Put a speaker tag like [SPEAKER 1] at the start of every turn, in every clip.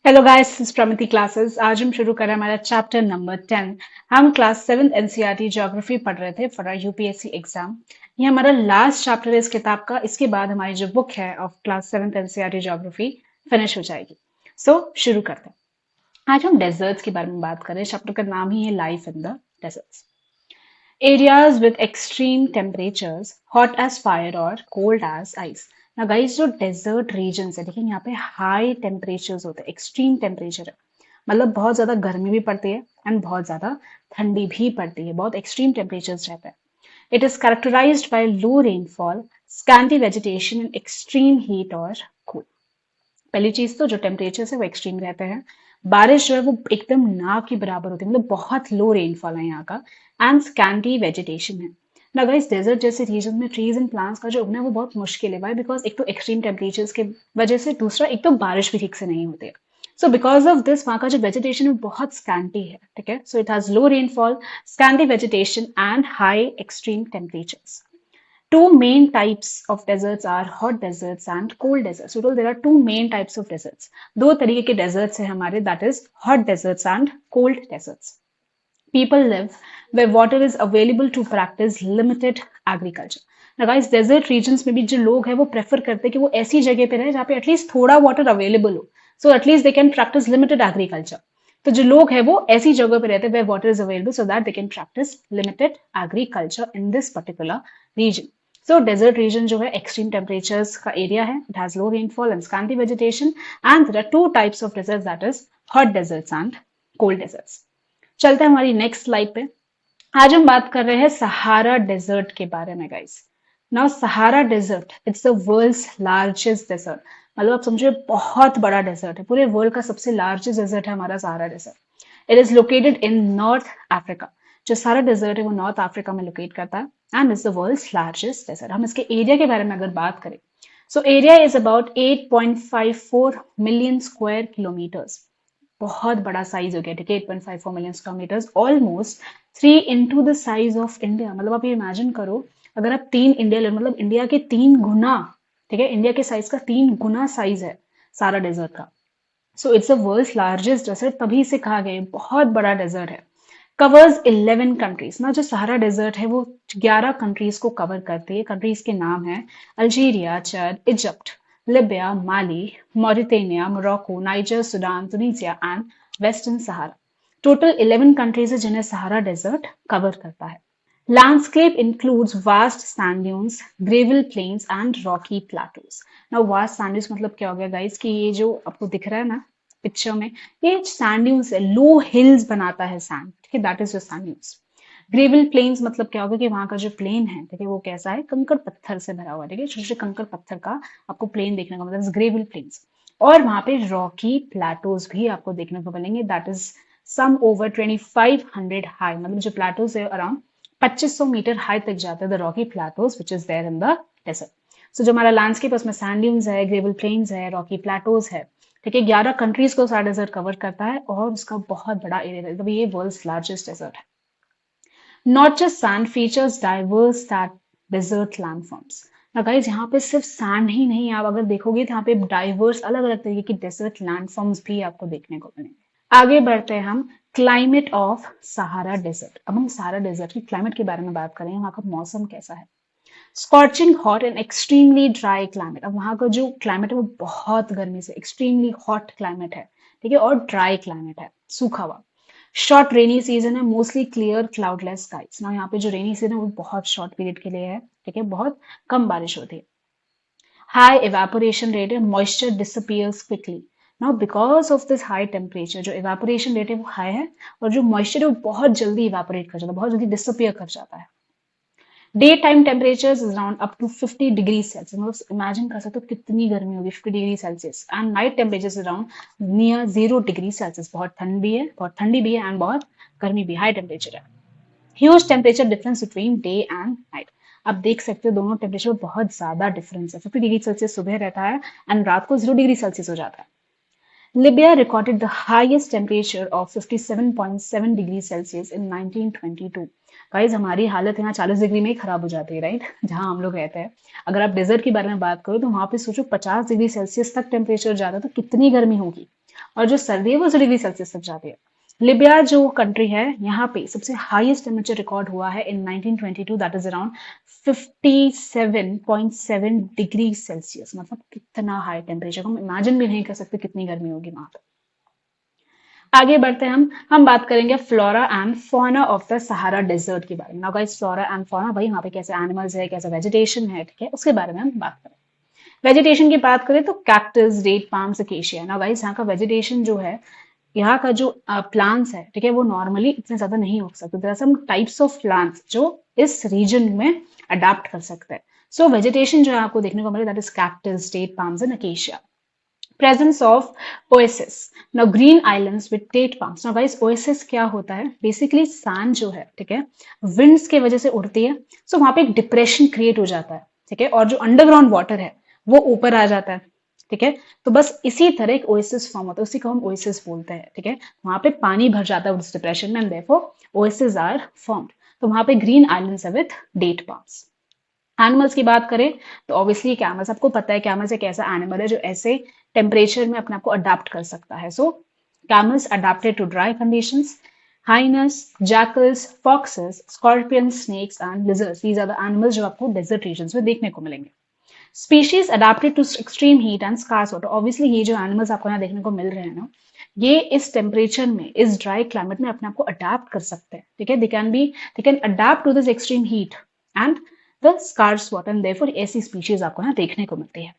[SPEAKER 1] Hello guys, this is Pramiti classes. आज हम शुरू कर रहे हैं हमारा चैप्टर नंबर 10। हम क्लास 7 एनसीईआरटी ज्योग्राफी पढ़ रहे थे फॉर यूपीएससी एग्जाम। ये हमारा लास्ट चैप्टर है इस किताब का। इसके बाद हमारी जो बुक है of class 7 NCERT geography finish हो जाएगी। शुरू करते हैं। आज हम डेजर्ट्स के बारे में बात करें। चैप्टर का नाम ही है life in the deserts. Areas with extreme temperatures, hot as fire और कोल्ड एज आइस। ना गाइस, जो डेजर्ट रीजन है, देखिए यहाँ पे हाई टेम्परेचर्स होते हैं, एक्सट्रीम टेम्परेचर है, मतलब बहुत ज्यादा गर्मी भी पड़ती है एंड बहुत ज्यादा ठंडी भी पड़ती है, बहुत एक्सट्रीम टेम्परेचर्स रहते हैं। It is characterized by low rainfall, scanty vegetation and extreme heat और cool। पहली चीज तो जो टेम्परेचर है वो एक्सट्रीम रहते हैं। बारिश जो है वो एकदम ना के बराबर होती है, मतलब बहुत लो रेनफॉल है यहाँ का। एंड स्कैंटी वेजिटेशन है। ना गाइस, डेजर्ट जैसे रीजन में ट्रीज एंड प्लांट्स का जो उगना है वो बहुत मुश्किल है। वाई? बिकॉज एक तो एक्सट्रीम टेम्परेचर्स की वजह से, दूसरा एक तो बारिश भी ठीक से नहीं होती है। सो बिकॉज ऑफ दिस वहाँ का जो वेजिटेशन है वो बहुत स्कैंटी है। ठीक है, so it has low rainfall, scanty vegetation and high extreme temperatures. Two main types of deserts are hot deserts and cold deserts. So there are two main types of deserts. दो तरीके के deserts हैं हमारे, that is hot deserts and cold deserts. People live where water is available to practice limited agriculture. Now guys, desert regions में भी जो लोग हैं वो prefer करते हैं कि वो ऐसी जगह पे रहे जहाँ पे एटलीस्ट थोड़ा water available हो, so at least they can practice limited agriculture. तो जो लोग हैं वो ऐसी जगह पे रहते हैं where water is available so that they can practice limited agriculture in this particular region. So desert region जो है extreme temperatures का area है, it has low rainfall and scanty vegetation, and there are two types of deserts, that is hot deserts and cold deserts. चलते हैं हमारी next slide पे। आज हम बात कर रहे हैं सहारा डेजर्ट के बारे में guys. Now Sahara desert, it's the world's largest desert. मतलब आप समझिए बहुत बड़ा डेजर्ट है, पूरे वर्ल्ड का सबसे लार्जेस्ट डेजर्ट है हमारा Sahara desert. It is located in North Africa. जो सहारा डेजर्ट है वो नॉर्थ अफ्रीका में लोकेट करता है and is the world's largest desert. हम इसके एरिया के बारे में अगर बात करें, so area is about 8.54 million square kilometers. बहुत बड़ा साइज हो गया। ठीक है, 8.54 million kilometers, almost 3 into the size of India. मतलब आप ये इमेजिन करो, अगर आप 3 इंडिया ले, मतलब इंडिया के 3 गुना, ठीक है, इंडिया के साइज का 3 गुना साइज है सारा डेजर्ट का। So it's the world's largest desert, तभी से कहा गया है बहुत बड़ा डेजर्ट है। Covers 11 countries. ना जो सहारा डेजर्ट है वो 11 कंट्रीज को कवर करती है। कंट्रीज के नाम है अल्जीरिया, चड, Egypt, Libya, Mali, Mauritania, Morocco, niger, Sudan, Tunisia and western Sahara. Total 11 countries है जिन्हें सहारा डेजर्ट कवर करता है। Landscape includes vast sand dunes, gravel plains and rocky plateaus. Now vast sand dunes मतलब क्या हो गया गाइस, कि ये जो आपको दिख रहा है ना पिक्चर में, ये sand dunes है, लो हिल्स बनाता है सैंड। ठीक है, that is your sand dunes. Gravel plains मतलब क्या होगा कि वहां का जो प्लेन है, ठीक है, वो कैसा है, कंकड़ पत्थर से भरा हुआ है। ठीक है, छोटे छोटे कंकड़ पत्थर का आपको प्लेन देखने को मतलब ग्रेवल प्लेन्स। और वहां पे रॉकी प्लेटोज भी आपको देखने को मिलेंगे, that is some over 2500 high. मतलब जो प्लेटोज है अराउंड 2500 मीटर हाई तक जाते हैं, the rocky plateaus which is there in the desert. So जो हमारा लैंडस्केप है उसमें सैंड ड्यून्स है, ग्रेवल प्लेन्स है, रॉकी प्लेटोज है। ठीक है, 11 कंट्रीज को सारा डेजर्ट कवर करता है और उसका बहुत बड़ा एरिया है, मतलब ये वर्ल्ड्स लार्जेस्ट डेजर्ट है। Not just sand, features diverse that desert landforms. ना गाइस, यहाँ पे सिर्फ सैंड ही नहीं, आप अगर देखोगे तो यहाँ पे डाइवर्स अलग अलग तरीके की डेजर्ट लैंडफॉर्म्स भी आपको देखने को मिलेंगे। आगे बढ़ते हैं हम क्लाइमेट ऑफ सहारा डेजर्ट। अब हम सहारा डेजर्ट की क्लाइमेट के बारे में बात करें, वहाँ का मौसम कैसा है। Scorching hot and extremely dry climate. अब वहाँ का जो क्लाइमेट है वो बहुत गर्मी से एक्सट्रीमली हॉट क्लाइमेट है, ठीक है, और ड्राई क्लाइमेट है, सूखा हुआ। शॉर्ट रेनी सीजन है, मोस्टली क्लियर क्लाउडलेस स्काइज। ना यहाँ पे जो रेनी सीजन है वो बहुत शॉर्ट पीरियड के लिए है, ठीक है, बहुत कम बारिश होती है। हाई इवेपोरेशन रेट है, moisture disappears quickly. Now because of this high temperature, जो इवेपोरेशन रेट है वो हाई है और जो मॉइस्चर है वो बहुत जल्दी इवेपोरेट कर जाता है, बहुत जल्दी डिसअपियर कर जाता है। Day time temperature is around up to 50 degree Celsius. मतलब इमेजिन कर सकते हो कितनी गर्मी होगी, 50 degree Celsius. And night temperature is around near 0 degree Celsius. बहुत ठंडी है, बहुत ठंडी भी है एंड बहुत गर्मी भी, हाई टेम्परेचर है। Huge temperature difference between day and night. आप देख सकते हो दोनों टेम्परेचर में बहुत ज्यादा डिफरेंस है। 50 डिग्री सेल्सियस सुबह रहता है एंड रात को 0 डिग्री सेल्सियस हो जाता है। Libya recorded the highest temperature of 57.7 degrees Celsius in 1922. Guys, हमारी हालत यहाँ 40 डिग्री में ही खराब हो जाती है, राइट, जहां हम लोग रहते हैं। अगर आप डेजर्ट के बारे में बात करो तो वहां पे सोचो 50 डिग्री सेल्सियस तक टेम्परेचर जाता है तो कितनी गर्मी होगी। और जो सर्दी है वो 0 डिग्री सेल्सियस तक जाती है। लिबिया जो कंट्री है यहाँ पे सबसे हाईएस्ट टेम्परेचर रिकॉर्ड हुआ है इन 1922, that is around 57.7 degree Celsius. मतलब कितना हाई टेम्परेचर, हम इमेजिन भी नहीं कर सकते कितनी गर्मी होगी वहां पे। आगे बढ़ते हैं हम बात करेंगे flora and fauna of the Sahara desert के बारे में। Now guys, flora and fauna, भाई यहाँ पे कैसे एनिमल्स है, कैसा वेजिटेशन है, ठीक है, उसके बारे में हम बात करें। वेजिटेशन की बात करें तो cactus, date palms, acacia. Now guys, यहाँ का वेजिटेशन जो है, यहाँ का जो प्लांट्स है, ठीक है, वो नॉर्मली इतने ज्यादा नहीं हो सकते। There are some types of plants जो इस रीजन में अडाप्ट कर सकते हैं। सो वेजिटेशन जो है आपको देखने को मिले, that is cactus, date palms and acacia. presence of oasis. Now green islands with date palms. Now guys, oasis क्या होता है? Basically sand जो है, ठीक है, winds के वजह से उड़ती है, so वहां पे एक डिप्रेशन क्रिएट हो जाता है, ठीक है, और जो अंडरग्राउंड वाटर है वो ऊपर आ जाता है, ठीक है। तो बस इसी तरह एक ओएसिस फॉर्म होता है, उसी को हम ओएसिस बोलते हैं, ठीक है। वहां पे पानी भर जाता है उस डिप्रेशन में, and therefore oasis are formed. तो वहां पे ग्रीन आइलैंड्स है विद डेट पाम्स। एनिमल्स की बात करें तो ऑब्वियसली कैमल्स, आपको पता है कैमल्स एक ऐसा एनिमल है जो ऐसे टेम्परेचर में अपने आप को अडाप्ट कर सकता है। So camels adapted to dry conditions. Hyenas, jackals, foxes, scorpions, snakes and lizards, these are the animals जो आपको डेजर्ट रीजन्स में देखने को मिलेंगे। Species adapted to extreme heat and scarce water. Obviously ये जो एनिमल्स आपको यहाँ देखने को मिल रहे हैं ना, ये इस टेम्परेचर में, इस ड्राई क्लाइमेट में अपने आप को अडेप्ट कर सकते हैं, ठीक है। They can adapt to this extreme heat and the scarce water, and therefore ऐसी स्पीशीज आपको यहाँ देखने को मिलती है।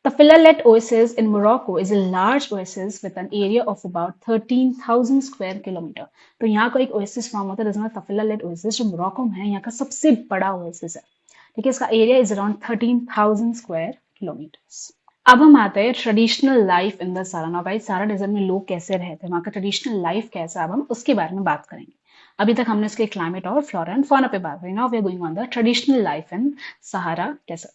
[SPEAKER 1] The Philalet oasis in Morocco is a large oasis with an area of about 13,000 square kilometer. तो यहाँ का एक oasis फॉर्म होता है, The Philalet oasis, जो मोरक्को में है, यहाँ का सबसे बड़ा oasis है, ठीक है। इसका area is around 13,000 square kilometres. अब हम आते हैं ट्रेडिशनल लाइफ इन द सारा। नाउ गाइस, सारा डेजर्ट में लोग कैसे रहते हैं, वहाँ का ट्रेडिशनल लाइफ कैसा है, अब हम उसके बारे में बात करेंगे। अभी तक हमने इसके क्लाइमेट और फ्लोरा एंड फौना पे बात करी। Now we are going on the traditional life in Sahara desert.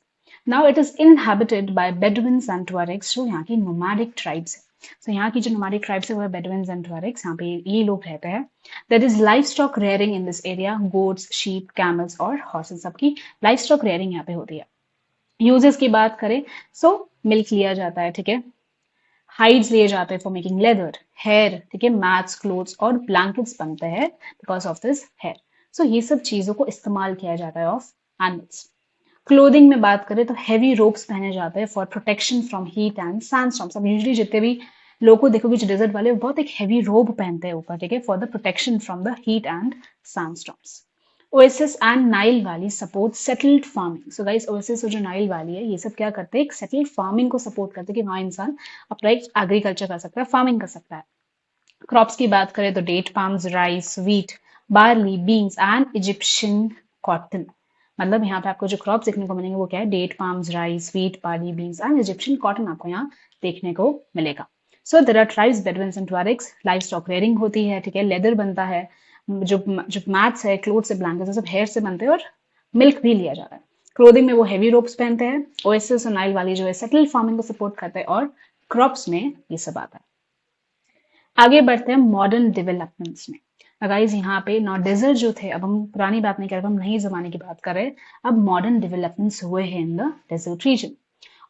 [SPEAKER 1] Now it is inhabited by Bedouins and Tuaregs, जो यहाँ की नोमैडिक ट्राइब्स है। So, यहाँ की जो नोमैडिक ट्राइब्स है वो है बेडुइन्स एंड ट्वारेग्स, यहाँ पे ये लोग रहते हैं। There is livestock rearing in this area, goats, sheep, camels और horses, सबकी livestock rearing यहाँ पे होती है। यूजेस की बात करें, सो मिल्क लिया जाता है, ठीक है, हाइड्स लिए जाते हैं फॉर मेकिंग लेदर, हेयर, ठीक है, मैट्स, क्लोथ्स और ब्लैंकेट्स बनते हैं बिकॉज ऑफ दिस हेयर। सो ये सब चीजों को इस्तेमाल किया जाता है ऑफ एनिमल्स। क्लोथिंग में बात करें तो हैवी रोप्स पहने जाते हैं for protection from heat and sandstorms. अब यूजुअली जितने भी लोगों को देखोगे जो डेजर्ट वाले, वो बहुत एक हैवी रोब पहनते हैं ऊपर, ठीक है, for the protection from the heat and sandstorms. Oasis and Nile valley support settled farming. So guys, oasis और जो नाइल वैली है, ये सब क्या करते हैं, एक सेटल्ड फार्मिंग को सपोर्ट करते हैं कि वहां इंसान अपना एक एग्रीकल्चर कर सकता है, फार्मिंग कर सकता है। क्रॉप्स की बात करें तो date palms, rice, wheat, barley, beans and Egyptian cotton. मतलब यहाँ पे आपको जो क्रॉप्स देखने को मिलेंगे वो क्या है, date palms, rice, wheat, barley, beans and Egyptian cotton आपको यहाँ देखने को मिलेगा। So there are tribes, Bedouins and Tuaregs, life stock rearing होती है, ठीक है, लेदर बनता है, जो मैट्स है, क्लोथ्स है, ब्लैंकेट्स सब हेयर से बनते हैं, और मिल्क भी लिया जाता है। क्लोथिंग में वो हेवी रोप्स पहनते हैं। ओएसिस और नाइल वाली जो है सेटल्ड फार्मिंग को सपोर्ट करते हैं, और क्रॉप्स में ये सब आता है। आगे बढ़ते हैं मॉडर्न डेवलपमेंट्स में। गाइस, यहाँ पे नॉट डेजर्ट जो थे, अब हम पुरानी बात नहीं कर रहे, हम नए जमाने की बात कर रहे हैं। अब मॉडर्न डेवलपमेंट्स हुए हैं in the desert region.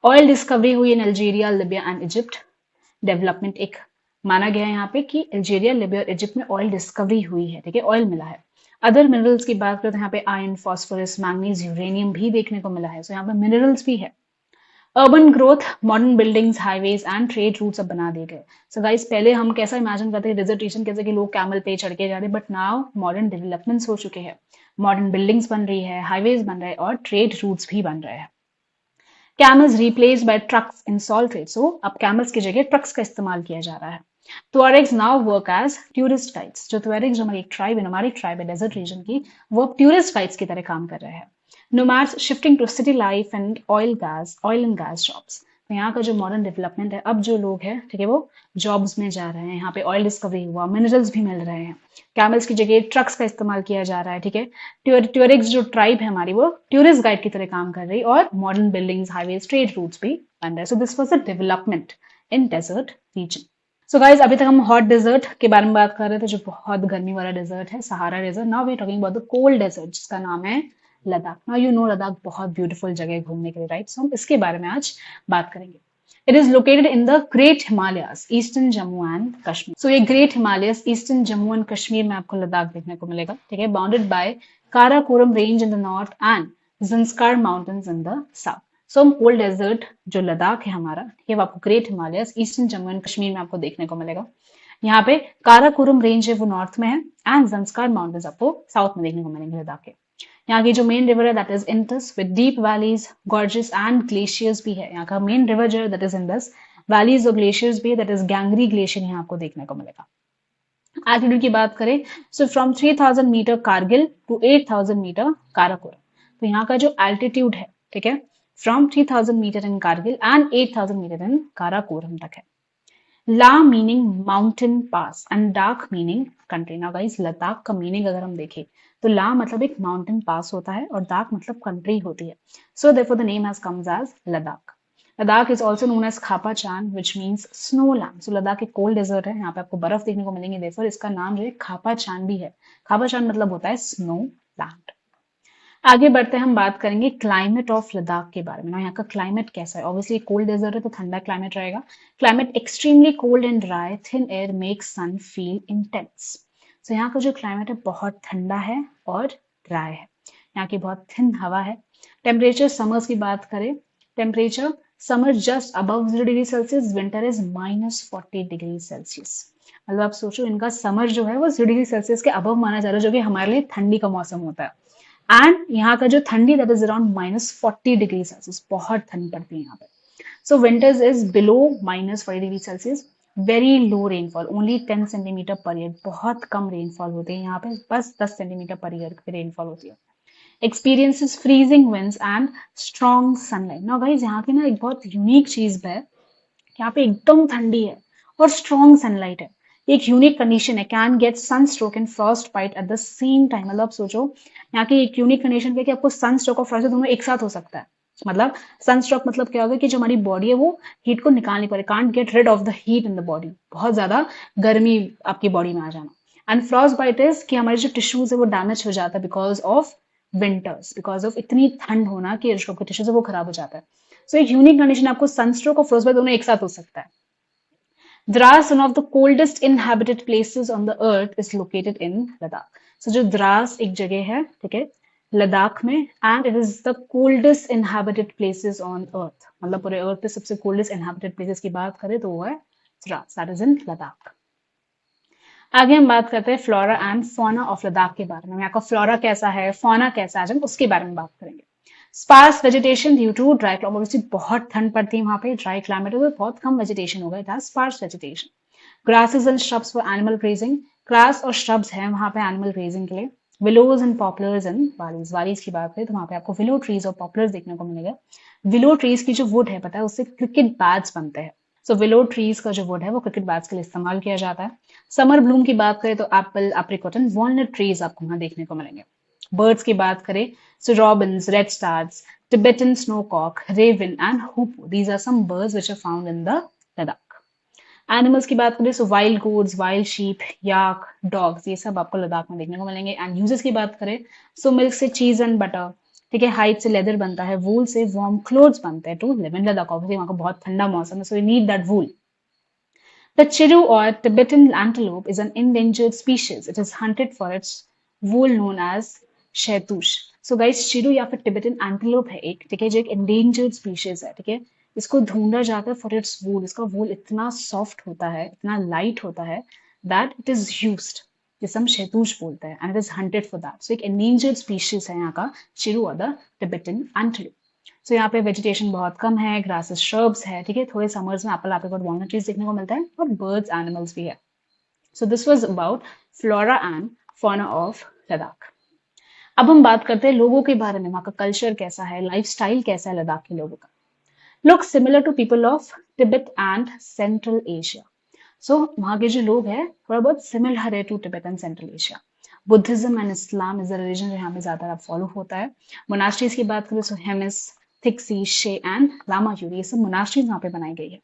[SPEAKER 1] Oil discovery हुई in Algeria, Libya and Egypt. Development एक माना गया है यहाँ पे कि अल्जीरिया, लिबिया और इजिप्ट में ऑयल डिस्कवरी हुई है, ठीक है, ऑयल मिला है। अदर मिनरल्स की बात करें तो यहाँ पे आयरन, फास्फोरस, मैंगनीज, यूरेनियम भी देखने को मिला है। सो यहाँ पे मिनरल्स भी है। Urban growth, modern buildings, highways and trade routes अब बना दिए गए। सो गाइस, पहले हम कैसा इमेजिन करते हैं डेजर्टेशन, कैसे कि लोग कैमल पे चढ़ के जा रहे हैं, बट नाउ मॉडर्न डेवलपमेंट्स हो चुके हैं, मॉडर्न बिल्डिंग्स बन रही है, हाईवेज बन रहे हैं और ट्रेड रूट्स भी बन रहे हैं। Camels replaced by trucks in salt trade. So अब कैमल्स की जगह ट्रक्स का इस्तेमाल किया जा रहा है। Tuaregs now work as tourist guides. जो ट्वारेग्स, जो हमारी एक ट्राइब है, हमारी ट्राइब है डेजर्ट रीजन की, वो अब टूरिस्ट गाइड्स की तरह काम कर रहे हैं। Nomads shifting to city life and oil and gas jobs. तो यहाँ का जो मॉडर्न डेवलपमेंट है, अब जो लोग हैं, ठीक है, वो जॉब्स में जा रहे हैं। यहाँ पे ऑयल डिस्कवरी हुआ, मिनरल्स भी मिल रहे हैं। कैमल्स की जगह ट्रक्स का इस्तेमाल किया जा रहा है, ठीक है। ट्यूरिक्स जो ट्राइब है हमारी, वो टूरिस्ट गाइड की तरह काम कर रही है, और modern buildings, highways, trade routes भी बन रहे हैं। So this was the development in desert region. So guys, अभी तक हम हॉट डेजर्ट के बारे में बात कर रहे थे, जो बहुत गर्मी वाला डेजर्ट है, Sahara desert. Now we are talking about the cold desert, जिसका नाम है Ladakh. Now you know Ladakh बहुत ब्यूटीफुल जगह है घूमने के लिए, राइट। सो हम इसके बारे में आज बात करेंगे। It is located in the Great Himalayas, Eastern Jammu and Kashmir. So ये Great Himalayas, Eastern Jammu and Kashmir में आपको लद्दाख देखने को मिलेगा, ठीक है, bounded by Karakoram Range in the north and Zanskar Mountains in the south. So cold desert जो लद्दाख है हमारा, ये आपको great Himalayas eastern Jammu and Kashmir में आपको देखने को मिलेगा। यहाँ पे काराकोरम रेंज है वो नॉर्थ में है एंड जंस्कार माउंटेन्स आपको साउथ में देखने को मिलेंगे लद्दाख के। यहाँ की जो मेन रिवर है that is Indus with deep valleys, gorges and glaciers भी है। यहाँ का मेन रिवर जो है दैट इज इंडस, वैलीज और ग्लेशियर्स भी है, दैट इज गैंगरी ग्लेशियर यहाँ आपको देखने को मिलेगा। एल्टीट्यूड की बात करें so from 3000 metre Kargil to 8000 metre Karakoram, तो यहाँ का जो एल्टीट्यूड है, ठीक है, from 3000 metre in Kargil and 8000 metre in Karakoram तक है। La meaning mountain pass and dak meaning country. Now guys Ladakh का मीनिंग अगर हम देखें तो ला मतलब एक माउंटेन पास होता है और दाक मतलब कंट्री होती है। So therefore the name has comes as Ladakh. Ladakh is also known as Khapa Chand which means snow land. So Ladakh एक कोल्ड डेजर्ट है, यहाँ पे आपको बर्फ देखने को मिलेंगे, देयरफॉर इसका नाम जो है खापा चांद भी है। खापा चांद मतलब होता है स्नो लैंड। आगे बढ़ते हैं, हम बात करेंगे क्लाइमेट ऑफ लद्दाख के बारे में। ना यहाँ का क्लाइमेट कैसा है, ऑब्वियसली कोल्ड डेजर्ट है तो ठंडा क्लाइमेट रहेगा। Climate extremely cold and dry, thin air makes sun feel intense. So यहाँ का जो क्लाइमेट है बहुत ठंडा है और ड्राई है, यहाँ की बहुत थिन हवा है। टेम्परेचर समर्स की बात करें, temperature summer just above 0 degree Celsius, winter is -40 degree Celsius. मतलब आप सोचो इनका समर जो है वो 0 डिग्री सेल्सियस के अबव माना जा रहा है, जो कि हमारे लिए ठंडी का मौसम होता है। एंड यहाँ का जो ठंडी that is around -40 degree Celsius, बहुत ठंड पड़ती है यहाँ पे। So winters is below -40 degree Celsius, very low rainfall, only 10 centimetre per year, बहुत कम रेनफॉल होती है यहाँ पे, बस 10 सेंटीमीटर पर ईयर की रेनफॉल होती है। Experiences freezing winds and strong sunlight. Now guys यहाँ की ना एक बहुत यूनिक चीज है, यहाँ पे एकदम ठंडी है और स्ट्रॉन्ग सनलाइट है। एक यूनिक कंडीशन है, can get sunstroke and frost bite at the same time. मतलब सोचो यहाँ की एक यूनिक कंडीशन है कि आपको सनस्ट्रोक और फ्रॉस्ट दोनों एक साथ हो सकता है। मतलब सनस्ट्रोक मतलब क्या होगा कि जो हमारी बॉडी है वो हीट को निकाल नहीं पा रही, can't get rid of the heat in the body, बहुत ज्यादा गर्मी आपकी बॉडी में आ जाना। एंड फ्रॉस्ट बाइट इज कि हमारे जो टिश्यूज है वो डैमेज हो जाता है because of winters, because of इतनी ठंड होना कि जो टिश्यूज है वो खराब हो जाता है। सो एक यूनिक कंडीशन, आपको सनस्ट्रोक और फ्रॉस्ट बाइट दोनों एक साथ हो सकता है। Dras, one of the coldest inhabited places on the earth, is located in Ladakh. So जो द्रास एक जगह है, ठीक है, लद्दाख में, and it is the coldest inhabited places on earth. मतलब पूरे अर्थ पे सबसे coldest inhabited places की बात करें तो वो है Dras, that is in Ladakh. आगे हम बात करते हैं flora and fauna of Ladakh के बारे में। यहाँ का फ्लोरा कैसा है, फौना कैसा है, आज हम उसके बारे में बात करेंगे। Sparse vegetation due to dry climate, obviously बहुत ठंड पड़ती है वहां पे, ड्राई क्लाइमेट है तो बहुत कम वेजिटेशन होगा, it has sparse vegetation. Grasses and shrubs for animal grazing, grass और श्रब्स हैं वहां पे एनिमल ग्रेजिंग के लिए। Willows and poplars and valleys, valleys की बात करें तो वहां पे आपको विलो ट्रीज और पॉपुलर्स देखने को मिलेगा। विलो ट्रीज की जो वुड है पता है उससे क्रिकेट बैट्स बनते हैं। सो विलो ट्रीज का जो वुड है वो क्रिकेट बैट्स के लिए इस्तेमाल किया जाता है। समर ब्लूम की बात करें तो Apple, apricot and walnut trees आपको वहां देखने को मिलेंगे। बर्ड्स की बात करें so robins, red stars, Tibetan snowcock, raven and hoopoe. These are some birds which are found in the Ladakh. Animals की बात करें so wild goats, wild sheep, yak, dogs, ये सब आपको लद्दाख में देखने को मिलेंगे। And uses की बात करें so milk से cheese and butter, ठीक है, hide से leather बनता है, wool से warm clothes बनते हैं to live in Ladakh। Obviously वहाँ का बहुत ठंडा मौसम है, so you need that wool. The chiru or Tibetan antelope is an endangered species. It is hunted for its wool known as shahtoosh. So guys chiru या फिर टिबेटन एंटीलोप है एक, ठीक है, जो एक एंडेंजर्ड स्पीशीज है, ठीक है, इसको ढूंढा जाता है फॉर इट्स वूल। इसका वूल इतना सॉफ्ट होता है, इतना लाइट होता है दैट इट इज यूज्ड, जिसे हम शैतूश बोलते हैं, and it is hunted for that. So एक एंडेंजर्ड स्पीशीज है यहाँ का चिरू और द टिबेटन एंटीलोप। सो यहाँ पे वेजिटेशन बहुत कम है, ग्रासेस श्रब्स है, ठीक है, थोड़े समर्स में एप्पल, एप्रिकॉट, वॉलनट ट्रीज देखने को मिलता है और बर्ड्स, एनिमल्स भी है। सो this was about flora and fauna of Ladakh. अब हम बात करते हैं लोगों के बारे में, वहां का कल्चर कैसा है, लाइफस्टाइल कैसा है लद्दाख के लोगों का। Look similar to people of Tibet and central Asia. So वहां के जो लोग हैं थोड़ा बहुत सिमिलर है to Tibet and central Asia. Buddhism and Islam is the religion जो यहाँ पे ज्यादा फॉलो होता है। मोनास्ट्रीज की बात करें सो हेमिस, थिक्सी, शे एंड लामा यूरी, ये सब मोनास्ट्रीज यहाँ पे बनाई गई है।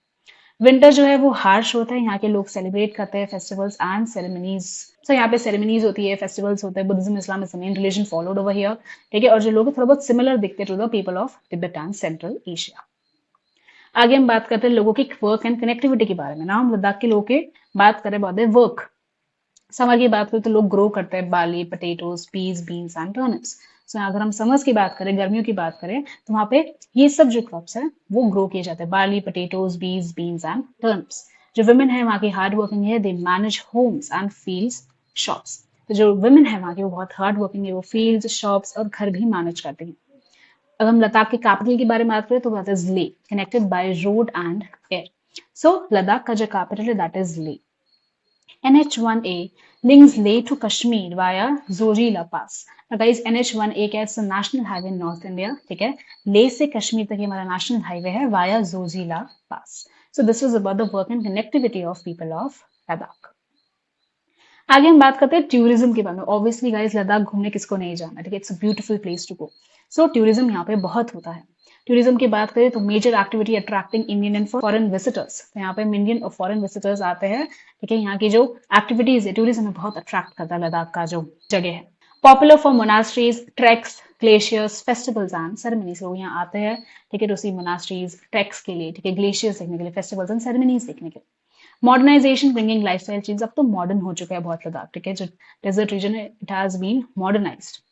[SPEAKER 1] विंटर जो है वो हार्श होता है, यहाँ के लोग सेलिब्रेट करते हैं फेस्टिवल्स एंड सेरेमनीज। सो यहाँ पे सेरेमनीज होती है, फेस्टिवल्स होते हैं। Buddhism, Islam is the main religion followed over here, ठीक है, और जो लोग थोड़ा बहुत सिमिलर दिखते हैं to the people of Tibet and central Asia. आगे हम बात करते हैं लोगों की वर्क एंड कनेक्टिविटी के बारे में। ना हम लद्दाख के लोगों की बात करें about their वर्क। समर की बात करें तो लोग ग्रो करते हैं barley, potatoes, peas, beans and turnips. So अगर हम समर्स की बात करें, गर्मियों की बात करें, तो वहां पे ये सब जो क्रॉप्स है वो ग्रो किए जाते हैं, barley, potatoes, beans, beans and turnips. जो वुमेन है वहाँ की हार्ड वर्किंग है, they manage homes and fields, shops. तो जो वुमेन है वहाँ की वो बहुत हार्ड वर्किंग है, वो फील्ड्स, शॉप्स और घर भी मैनेज करती हैं। अगर हम लद्दाख के कैपिटल के बारे में बात करें तो that is Leh, connected by road and air. So Ladakh का जो कैपिटल है दैट इज ले। NH1A links Leh to Kashmir via Zojila Pass. Now guys, NH1A क्या है? It's a national highway in North India. ठीक है, लेह से कश्मीर तक ये हमारा नेशनल हाईवे है via Zojila Pass. So this was about the work and connectivity of people of Ladakh. आगे हम बात करते हैं टूरिज्म के बारे में। ऑब्वियसली गाइस, लद्दाख घूमने किसको नहीं जाना, ठीक है, it's a beautiful place to go. So tourism यहाँ पे बहुत होता है। टूरिज्म की बात करें तो major activity attracting Indian and foreign visitors, तो यहाँ पे इंडियन और फॉरेन विजिटर्स आते हैं। ठीक है, यहाँ की जो एक्टिविटीज है टूरिज्म में बहुत अट्रैक्ट करता है लद्दाख का जो जगह है। Popular for monasteries, tracks, glaciers, festivals and ceremonies. लोग यहाँ आते हैं, ठीक है, टू सी मोनास्ट्रीज, ट्रैक्स के लिए, ठीक है, ग्लेशियर्स देखने के लिए, फेस्टिवल्स एंड सेरेमनीज देखने के लिए। मॉडर्नाइजेशन ब्रिंगिंग लाइफस्टाइल चेंज, अब तो मॉडर्न हो चुका है बहुत लद्दाख, ठीक है, जो डेजर्ट रीजन है it has been modernised.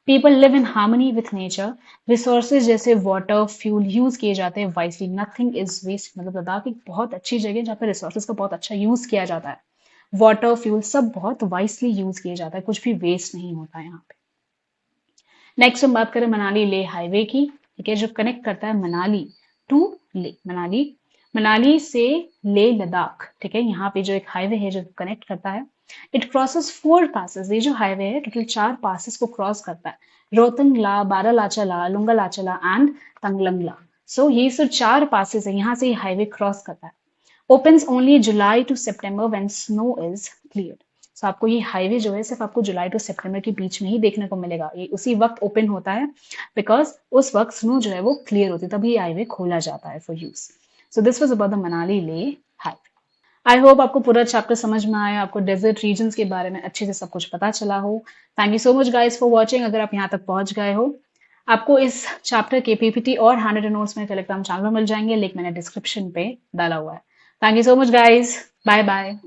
[SPEAKER 1] People live in harmony with nature, resources जैसे वाटर, फ्यूल यूज किए जाते हैं वाइसली, नथिंग इज वेस्ट। मतलब लद्दाख एक बहुत अच्छी जगह है जहाँ पे रिसोर्सेज का बहुत अच्छा यूज किया जाता है, वाटर, फ्यूल सब बहुत वाइसली यूज किया जाता है, कुछ भी वेस्ट नहीं होता है यहाँ पे। नेक्स्ट हम बात करें मनाली ले हाईवे की, ठीक है, जो कनेक्ट करता है मनाली टू ले, मनाली से ले लद्दाख, ठीक है, यहाँ पे जो एक हाईवे है जो कनेक्ट करता है, इट क्रॉसेस 4 पासेस। ये जो हाईवे है टोटल 4 पासेस को क्रॉस करता है, रोहतंगला, बारालाचाला, लुंगालाचला एंड तंगलंगला। सो ये सिर्फ 4 पासेस है, यहाँ से ये हाईवे क्रॉस करता है। Opens only July to September when snow is clear. So आपको ये हाईवे जो है सिर्फ आपको जुलाई टू सितंबर के बीच में ही देखने को मिलेगा, ये उसी वक्त ओपन होता है बिकॉज उस वक्त स्नो जो है वो क्लियर होती है, तभी ये हाईवे खोला जाता है for use. So this was about the Manali ले हाईवे। आई होप आपको पूरा चैप्टर समझ में आया, आपको डेजर्ट रीजन्स के बारे में अच्छे से सब कुछ पता चला हो। Thank you so much guys for watching. अगर आप यहाँ तक पहुंच गए हो, आपको इस चैप्टर के पीपीटी और हैंड रिटन नोट्स में टेलीग्राम चैनल में मिल जाएंगे, लिंक मैंने डिस्क्रिप्शन पे डाला हुआ है। Thank you so much guys, bye bye.